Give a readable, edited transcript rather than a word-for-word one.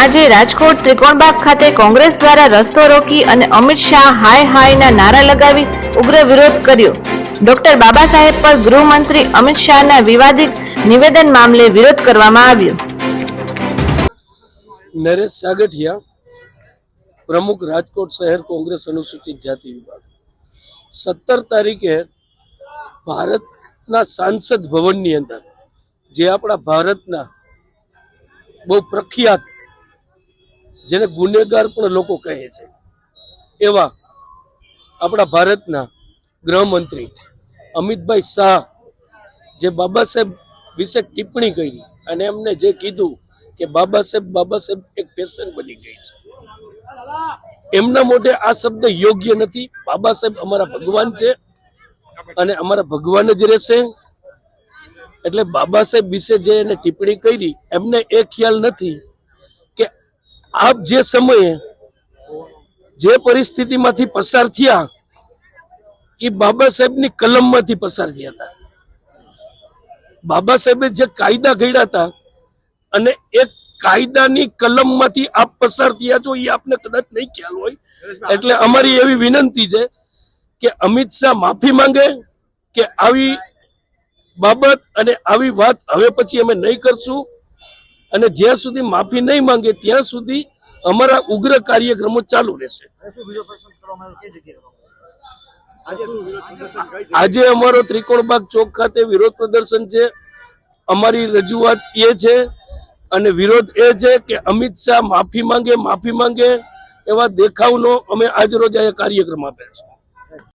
આજે રાજકોટ ત્રિકોણબાગ ખાતે કોંગ્રેસ દ્વારા રસ્તો રોકી અને અમિત શાહ હાય હાયના નારા લગાવી ઉગ્ર વિરોધ કર્યો. ડોક્ટર બાબા સાહેબ પર ગૃહમંત્રી અમિત શાહના વિવાદિત નિવેદન મામલે વિરોધ કરવામાં આવ્યો. નરેશ સાગઠિયા, પ્રમુખ રાજકોટ શહેર કોંગ્રેસ અનુસૂચિત જાતિ વિભાગ, 17 તારીખે ભારતના સાંસદ ભવનની અંદર જે આપણા ભારતના બહુ પ્રખ્યાત, જેને ગુનેગાર પણ લોકો કહે છે, એવા આપણા ભારતના ગૃહમંત્રી અમિતભાઈ શાહ જે બાબા સાહેબ વિશે ટિપ્પણી કરી અને એમને જે કીધું કે બાબા સાહેબ એક ફેશન બની ગઈ છે, એમના મોઢે આ શબ્દ યોગ્ય નથી. બાબા સાહેબ અમારા ભગવાન છે અને અમારા ભગવાન જ રહેશે. એટલે બાબા સાહેબ વિશે જે એને ટિપ્પણી કરી, એમને એ ખ્યાલ નથી કે આપ જે સમયે જે પરિસ્થિતિમાંથી પસાર થયા એ બાબા સાહેબની કલમમાંથી પસાર થયા હતા. બાબા સાહેબે જે કાયદા ઘડ્યા હતા અને એક કાયદાની કલમમાંથી આપ પસાર થયા છો, એ આપને કદાચ નહીં ખ્યાલ હોય. એટલે અમારી એવી વિનંતી છે કે અમિત શાહ માફી માંગે કે આવી બાબત અને આવી વાત હવે પછી અમે નહીં કરશું, અને જ્યાં સુધી માફી નહીં માંગે ત્યાં સુધી અમારા ઉગ્ર કાર્યક્રમો ચાલુ રહેશે. આજે અમારો ત્રિકોણબાગ ચોક ખાતે વિરોધ પ્રદર્શન છે. અમારી રજૂઆત એ છે અને વિરોધ એ છે કે અમિત શાહ માફી માંગે એવા દેખાવનો અમે આજ રોજ આ કાર્યક્રમ આપેલ છે.